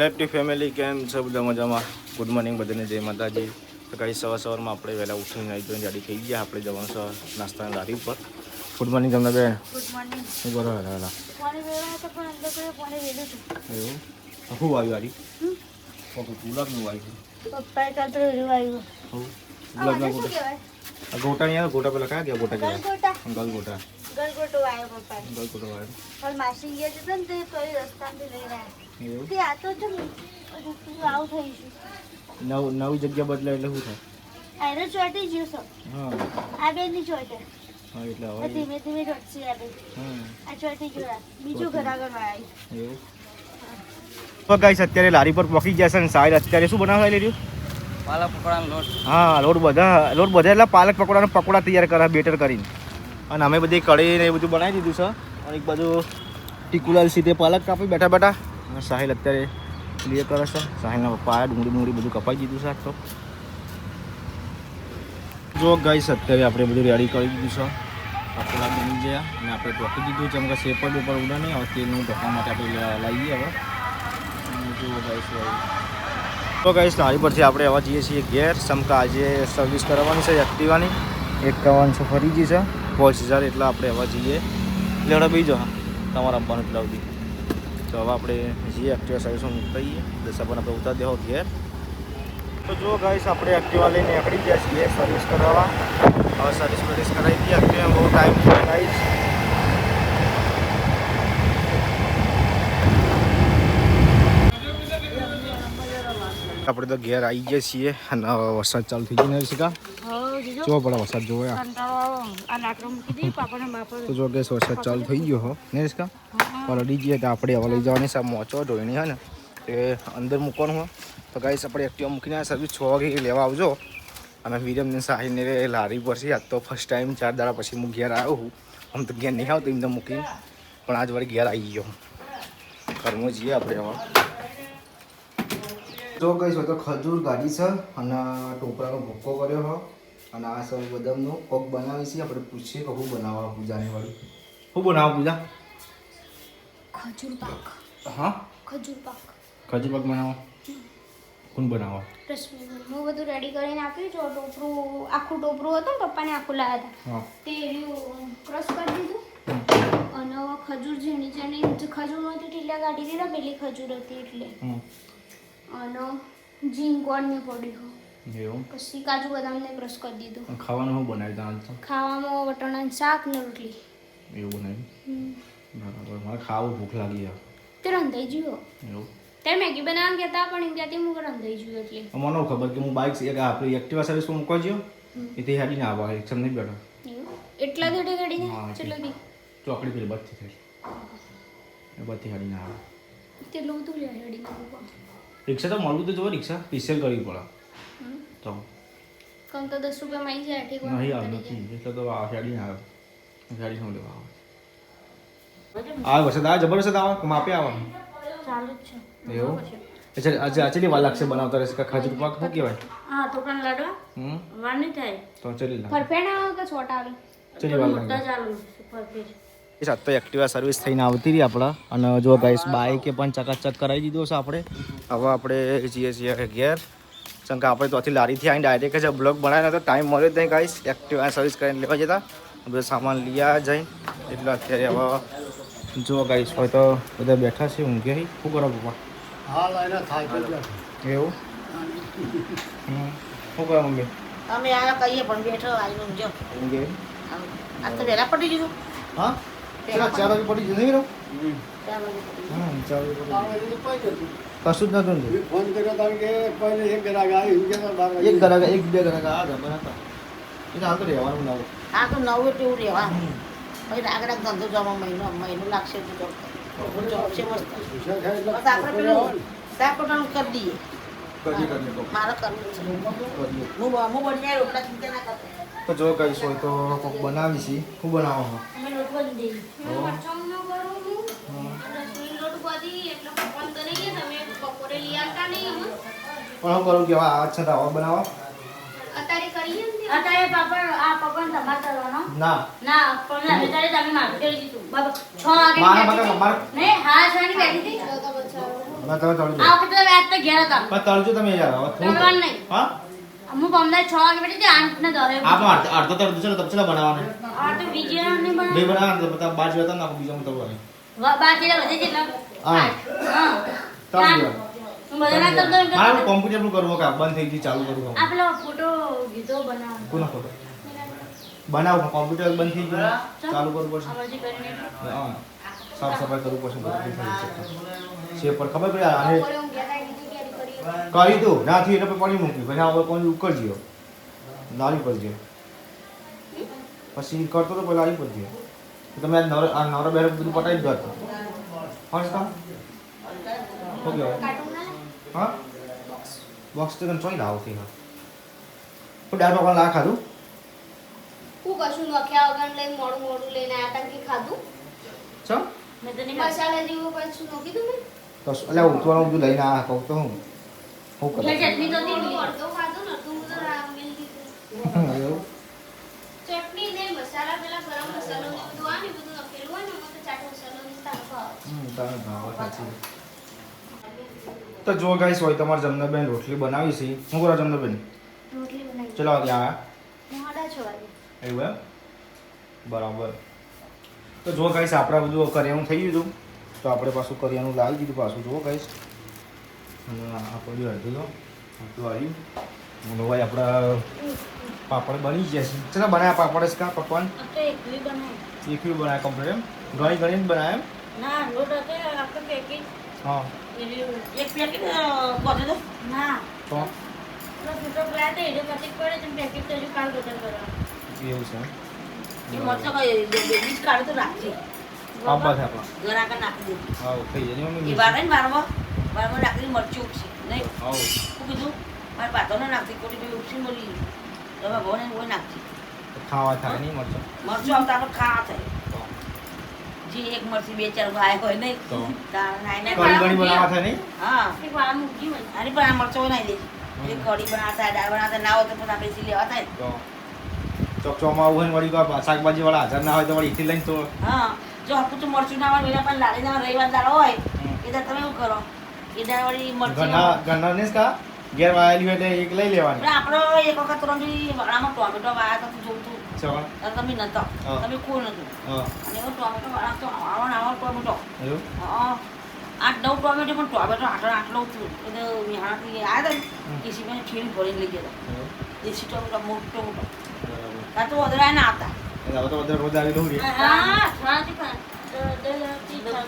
Happy family કેમ છે બધા મજામાં? ગુડ મોર્નિંગ બધાને, જય માતાજી. તો કઈ સવારમાં આપણે વહેલા ઉઠીને આવી તો ગાડી થઈ ગયા. આપણે જવાનું છે નાસ્તાની લારી ઉપર. ગુડ મોર્નિંગ તમને બેન. Good morning. શું કરો વહેલા? પાણી વેળા તો પણ અંદર કરે પાણી વેલું છે. એવું શું આવ્યું ગાડી? ગુલાબનું આવ્યું. પપ્પાએ કાલ તો રેવું આવ્યું. ગુલાબના ગોટા. ગોટા નહીં આવે, ગોટા પેલા કયા ગયા? ગોટા ગયા ગલગોટા. ગલગોટા. ગલગોટો આવ્યો પપ્પાએ. ગલગોટો આવ્યો. પણ માસી ગયા છે ને તે તો એ રસ્તામાંથી લઈને આવ્યા. એવું તે આ તો જો આવું થઈ ગયું. નવી જગ્યા બદલાય એટલે શું થાય? આને ચોટી ગયું છે. હા આ બે ની ચોટે. હા એટલે આ હવે ધીમે ધીમે ચોટશે આ બે. હા આ ચોટી ગયું. બીજું ઘર આગળ આવી. એવું. તો ગાઈસ અત્યારે લારી પર પહોંચી ગયા છે ને સાહેબ અત્યારે શું બનાવવા લઈ રહ્યું? પાલક પકોડાનો લોટ. હા લોટ બધા એટલે પાલક પકોડાના પકોડા તૈયાર કરે બેટર કરીને. અને અમે બધી કઢી ને એ બધું બનાવી દીધું છે. અને એક બાજુ ટીકુલાલ સીધે પાલક કાપી બેઠા બેઠા. અને સાહિલ અત્યારે ક્લિયર કરે છે. સાહિલના પપ્પા ડુંગળી બધું કપાઈ દીધું છે આજ તો. જો ગાઈસ અત્યારે આપણે બધું રેડી કરી દીધું છે. પકોડા બની ગયા અને આપણે ટોકી દીધું છે. એમ કે સેપર ઉપર ઉડા નહીં હવે તેલનું ઢોકવા માટે આપણે લાવીએ હવે. જુઓ ગાઈસ તો ગાઈસ લારી પરથી આપણે હવે જઈએ છીએ ઘેર. સમકા આજે સર્વિસ કરાવવાની છે એક્ટિવાની. 51 છે ફરી છે 5000 એટલે આપણે હવે જઈએ. લેવડા બીજો હા તમારે આપવાનું એટલે આવતી. તો હવે આપણે જઈએ એક્ટિવા સર્વિસમાં મૂકીએ. 10 આપણે ઉતાર દેવો ઘેર. તો જો ગાઈસ આપણે એક્ટિવા લઈને નીકળી ગયા છીએ સર્વિસ કરાવવા. હવે સર્વિસ કરાવી દઈએ. એક્ટિવા બહુ ટાઈમ ગાઈસ. આપણે તો ઘેર આવી ગયા છીએ અને વરસાદ ચાલુ થઈ ગયો ને શીખા જો પડે વરસાદ જોવો તો જો કે વરસાદ ચાલુ થઈ ગયો હો ને શીખા પલડી જઈએ તો આપણે હવે લઈ જવાની છે મોચો ધોઈણી હે ને તે અંદર મૂકવાનું હોય. તો ગાઈસ આપણે એક્ટિવા મૂકીને સર્વિસ 6 વાગે લેવા આવજો. અને વિરમને સાહીને લારી પર છે. આજ તો ફર્સ્ટ ટાઈમ 4 દાડા પછી હું ઘેર આવ્યો હું. આમ તો ઘેર નહીં આવતો એમ તો મૂકી પણ આજ વળી ઘેર આવી ગયો. ઘરમાં જઈએ આપણે હવે. જો ગઈ તો ખજૂર ગાડી છે અને ટોપરાનો ભૂક્કો કર્યો હો. અને આ સૌ બદામનો કોક બનાવી છે. આપણે પૂછીએ કે શું બનાવવા પૂજાને વાળી. શું બનાવવા પૂજા? ખજૂર પાક. હા ખજૂર પાક. ખજૂર પાક બનાવો. કોણ બનાવવા? રશ્મિ હું બધું રેડી કરીને આપ્યું. જો ટોપરું આખું ટોપરું હતું ને પપ્પાને આખું લાવ્યા હતા. હા તે ક્રશ કરી દીધું. અને ખજૂર ઝીણી ઝીણી ખજૂર નહોતી ટીલા કાઢી દીધા. પેલી ખજૂર હતી એટલે. અને ઝીંગોળ ને પડ્યું. એવું પછી કાજુ બદામને ક્રશ કરી દીધું. ખાવાનું શું બનાવી દાલ તો? ખાવામાં વટાણાનું શાક ને રોટલી. એવું બનાવ્યું બરાબર. મારે ખાવું ભૂખ લાગી યાર. તે રંધાઈ ગયો. એવું ત્યારે મેગી બનાવવા કહેતા પણ એમ કહેતી હું રંધાઈ ગયું એટલે. મને ખબર કે હું બાઇક આપણે એક્ટિવા સર્વિસમાં મૂકવા ગયો એથી હાડી ના આવવા એક્શન નહીં બેઠો. એટલા ધડે ગાડીને હા, ચલો દી ચોકડી પેલી બધી થઈ એ બધી હાડી ના આવે. તેટલું બધું લે ગાડીને મૂકવા. રિક્ષા તો મળવું તો જો રિક્ષા સ્પેશિયલ કરવી પડે તો કમ તો 10 રૂપિયામાં આવી જાય ઠીક નહીં આવે નથી એટલે તો આ ગાડી ના આવે. ગાડી શું લેવા આવે વરસાદ આવે જબરદસ્ત આવે માપે આવે ચાલુ જ છે એવું. અચ્છા આજે આચલી વાર લાગશે બનાવતા રહેશે કે ખજૂર પાક શું કહેવાય? હા તો પણ લાડવા વાર નહીં થાય તો ચલી લા ફરફેણ આવે કે છોટ આવે ચલી વાર લાગે. ચાલુ ફરફેણ સાત તો એક્ટિવા સર્વિસ થઈને આવતી રહી આપણા. અને જો ગાઈસ બાઈકે પણ ચકાચક કરાવી દીધો છે આપણે. હવે આપણે જઈએ છીએ ઘેર. કેમ કે આપણે ત્યાંથી લારીથી આવીને ડાયરેક્ટ જ બ્લોગ બનાવ્યો તો ટાઈમ મળ્યો જ નહીં ગાઈસ. એક્ટિવા સર્વિસ કરીને લેવા જતા બધો સામાન લઈ આવ્યા જઈને એટલે અત્યારે હવે જો ગાઈસ હોય તો બધા બેઠા છે ઊંઘે. શું કરો પપ્પા? એવું શું કરો મમ્મી? અમે આ કહીએ પણ બેઠો આવીને ઊંઘ્યો. ઊંઘે આ તો વહેલા પડી ગયું. હા 4 વાગે પડી જશે નહીં? 4 વાગે પડી ગયું. હા 4 વાગે કશું જ નતું ને. ફોન કર્યો તો કે પહેલે એક ગ્રાહક આવ્યું કે 12 એક ગ્રાહક એક બે ગ્રાહક આ જમા હતા એટલે હાલ તો રહેવાનું ના હોય. આ તો નવું તેવું રહેવાનું. પછી રાગ રાગ ધંધો જવા મહિનો લાગશે તો જોબ છે મસ્ત. બસ આપણે પેલું શાક રોટલાનું કરી દઈએ. મારે કરવું છે. હું બની રોટલા ચિંતા ના કરતો. તો જો કહીશ હોય તો કોક બનાવી છે. શું બનાવો છો? અમે લોટ બની દઈએ મરચાં ન કરું હું રસોઈ લોટ બધી એટલે પપ્પાને તો નહીં તમે બપોરે લઈ આવતા નહીં પણ હું કરું કે હવે આ છે તો હવે બનાવો અત્યારે કરીએ ને અત્યારે પાપડ આ પકવાન તમારે કરવાનો ના ના પણ અત્યારે તમે મારું કરી દીધું બાબા 6 વાગે મારા ને હા 6 ની બેઠી હતી બસ તમે તળજો આ વખતે તમે આજ તો ઘેર હતા બસ તળજો તમે યાર હવે થોડું તળવાનું નહીં. હા હું પમદાર 6 વાગે બેઠી હતી 8 ને 10 આપણે અડધો તળજો છે ને તપચલા બનાવવાનું આ તો બીજી નહીં બે બનાવ બનાવવાનું તો બધા બાજ હતા નાખો બીજા તળવાની બાજેલા વધે છે એટલે હા. હા તળજો હું બધા ના તળતો મારે કોમ્પ્યુટર પર કરવું કે બંધ થઈ ગઈ ચાલુ કરું આ પેલો ફોટો ગીતો બનાવ કોનો ફોટો બનાવો કોમ્પ્યુટર બંધ થઈ ગયું ચાલુ કરવું પડશે આમાંથી કરીને હા સાફ સફાઈ કરવું પડશે બધું થઈ જશે છે પર ખબર પડી આને બપોરે હું ગયા તા કીધું તૈયારી કરી કરી દો ના થયું એટલે પાણી મૂક્યું પછી હવે કોઈ ઉકળજો નારી પડજો પછી કરતો તો પેલા આવી પડજો તમે આ નવરા બેર બધું પટાવી દો ફર્સ્ટ ઓકે કાર્ટૂન ના હા બોક્સ તો ચોઈ લાવો કે હા તો ડાળ પકડ લા ખાધું હું કશું નખ્યા વગર લઈ મોડું મોડું લઈને આયા તા કે ખાધું ચમ મેં તો નહીં મસાલા જેવું કશું નોખી દઉં મેં તો એટલે ઉતવાનું બધું લઈને આ કહું તો હું કરું ચટણી તો થોડું નહીં અડધો ખાધું ને અડધું બધું મેલ દીધું એવું ચટણી ને મસાલા પેલા ગરમ મસાલો ને બધું આ ને બધું નખેલું હોય ને એમાં તો ચાટ મસાલો ને તાકો આવે તમે ભાવ સાચી તો જો ગાઈસ હોય તમારે જમનાબેન રોટલી બનાવી છે શું કરો જમનાબેન રોટલી બનાવી ચલો વાગે આયા મોડા 6 વાગે એવું એમ બરાબર તો જો ગાઈસ આપણે બધું કરિયાનું થઈ ગયું હતું તો આપણે પાછું કરિયાનું લાવી દીધું પાછું જુઓ ગાઈસ અને આ બધું હળતું તો આટલું આવ્યું અને ભાઈ આપણા પાપડ બની ગયા છે ચલો બનાવ્યા પાપડ જ કા પકવાન આ તો એકલી બનાવી એકવી બનાવ્યા કમ્પ્લીટ એમ ઘણી ઘણી જ બનાવ્યા એમ ના લોટ હતો આપણે પેકેજ હા એક પેકેટ બધું તો ના તો તો ફોટો પ્લાટ એ જો પછી પડે તો પેકેજ તો હજુ કાલ બદલ કરવા એવું છે એ મરચો કઈ બીજ કાઢે તો રાખજે પાપા છે આપણા ઘણા કા નાખી દે હા થઈ જાય એ મમ્મી વારે ને વારમાં નાખી મરચું ઉપસી નહીં આવો શું કીધું મારે પાતો ના નાખતી કોટી બી ઉપસી મળી તમે ભone કોઈ નાખતી ખાવા થાય નહીં મરચો મરચું આવતા આપણે ખાવા થાય જે એક મરચી બે ચાર ભાઈ હોય નહીં તો તાર નાઈને કઢી બની બનાવવા થાય નહીં હા એક વાર મૂકી હોય અરે પણ આ મરચો નાઈ દે એ કઢી બનાવતા હોય દાળ બનાવતા ના હોય તો પણ આપણે લેવા થાય તો ચોકચોમાં હોય ને વળી કોઈ શાકભાજી વાળા હાજર ના હોય તો વળી એથી લઈને તો હા જો હકું તો મરચું ના હોય વેલા પણ લાડી ના રવિવાર દાળ હોય એ દાળ તમે શું કરો એ દાળ વળી મરચું ઘરના ને કા ઘેર વાયેલી હોય એટલે એક લઈ લેવાની આપણો એક વખત રમી વાળામાં ટોમેટો વાયા તો જોતું ચવા તમે નતો હા. તમે કોઈ નતું હા અને એવો ટોમેટો વાળા તો આવા ટોમેટો એવું 8-9 ટોમેટો પણ ટોમેટો આટલો હતું એટલે મિહાણાથી આવ્યા હતા ને એસી મને ઠેલી ભરીને લઈ ગયા હતા એવું. દેશી ટોમેટો મોટો મોટો બરાબર કાં તો વધારે ના આવતા એટલે હવે તો બધા રોજ આવી લઉં રે હા છોડાથી પણ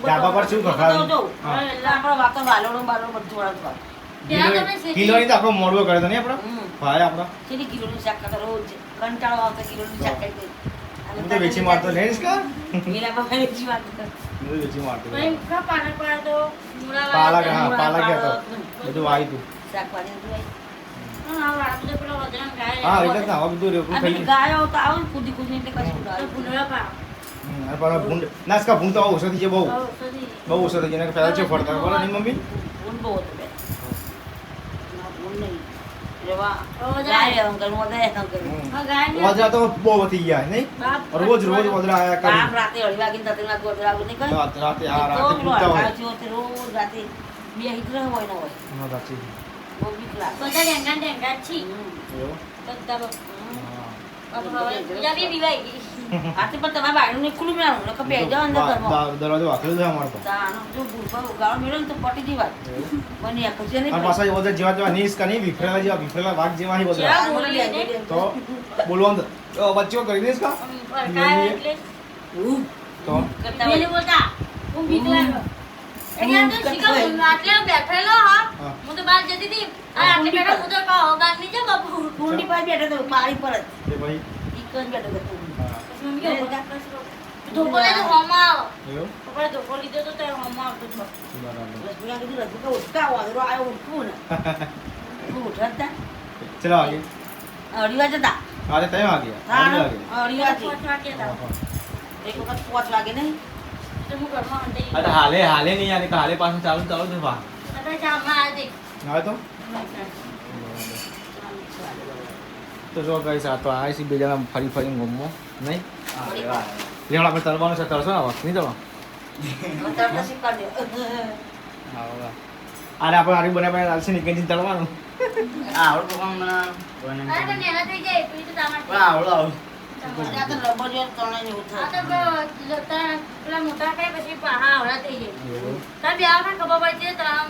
ડાબા પર શું ખખાડું? જો હા. એટલે આપણો વાતો વાલોડો બાલોડો બધું વાળો ત્યાં તમે શેકી કિલોની તો આપણો મોડવો કરે તો નહીં આપણો હમ ભાઈ આપણો કેટલી કિલોનું શાક ખાતા રોજ કંટાળો આવતા કિલોનું શાક ખાઈ હું તો વેચી મારતો નહીં કા મેલા બાપા વેચી વાત હું તો વેચી મારતો ભાઈ કા પાલક પાડો તો મૂળા પાલક વાળા હા પાલક હતો બધું આવી તું શાકભાજી બધું આવી. હા વાળા બધો પેલો વજન ગાય હા એટલે જ ને હવે બધું રેકું આ ખાઈ પેલી ગાયો તો આવે ને કૂદી કૂદી એટલે કશું ના આવે. ભૂંડળા પા અને પણ ભૂંડ નાસકા ભૂંડ તો ઔષધિ છે બહુ ઔષધિ બહુ ઔષધિ છે એને પહેલા છે ફરતા બોલો નહીં મમ્મી ઊન બહુ હતો બે. ના, ઊન નહીં. એટલે વાહ, રોજ ગાય એમ કરું, વધારે એમ કરું. હા ગાય ને વાદળા તો બહુ વધી ગયા નહીં બાપ રોજ રોજ વાદળા આયા બાપ કરી રાતે અઢી વાગીને તતરી વાગે વધારે આવું નહીં કરે. રાતે આ તો રાતે પેલો પૂછતા હોય હડકાયો થયો તે રોજ રાતે બે હિટર હોય ને હોય. હા સાચી બહુ બીક લાગે. બધા ડેંગા ડેંગા છી હમ. એવું બધા હા બાપા હવે બીજા બી બીવાઈ ગઈ આથી પણ તમારે બાયણું નહીં ખુલ્લું મેળવું નકર બે જાઓ અંદર ઘરમાં. દરવાજો વાકેલો છે અમારે તો તાનો જો ભૂલભા ઉગાડો મેળવ્યો ને તો પટી જી વાત. મને એક જ નહીં અને પાછા એ બધા જેવા જેવા નીસ કા નહીં વિફરેલા વાઘ જેવા નહીં બધા ક્યાં બોલી ને? તો બોલવાનું બચ્ચો કરી દઈશ કા ભડકાય એટલે તો કરતા પેલી હોય. બોલતા હું બીક લાગ્યો એટલે આમ તો શીખા હું આટલે બેઠેલો હા હા. હું તો બહાર જતી હતી આ આટલે બેઠા હું તો કહો બહાર નહીં જાઓ બાપુ ટૂંડી પાસે બેઠો તો પાળી પર જ. તે ભાઈ ઈ કન બેઠો તો ટૂંડી. હા પછી મમ્મી કે બધા કશું ધોકો લે તો હોમાં આવો એવું પપ્પાએ ધોકો લીધો તો તે હોમાં આવતો હતો બરાબર રસગુલ્લા કીધું રસગુલ્લા ઉઠકા વાંદરો આવ્યો ઉઠવું ને. તું ઉઠતા ચલો આગે અઢી વાગે હતા. આજે તય વાગે અઢી વાગે. પાંચ વાગ્યા હતા એક વખત 5 વાગે નહીં. તો હું ઘરમાં અંદાઈ અરે હાલે નહીં યાર હાલે પાછું ચાલુ છે વાહ આપણે જામમાં આવી આવે તો તો જો ગાઈસ આ તો આ છે બે જણા ફરી ફરી ગમો નહીં લેવડા આપણે તરવાનું છે તરશો ને હવે નહીં તરવા તરત શીખવાડ દે. હા અરે આપણે આરી બનાવીને ચાલશે ને કંઈ તળવાનું આવડું પકવાન બનાવવાનું અરે તો નેના થઈ જાય પેલી તો ટામાટ પણ આવડું આવડું ત્યાં તો રબર જેવું તણે ને એવું આ થાય. તો પેલા મોટા થાય પછી પાહા આવડા થઈ જાય તાર બે આવડા ખબર પડે છે તો આમ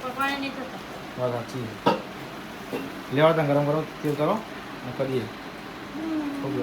પકવાને નહીં થતા વાત સાચી લેવા તમે ગરમ કરો તેલ કરો અને કરીએ ખૂબ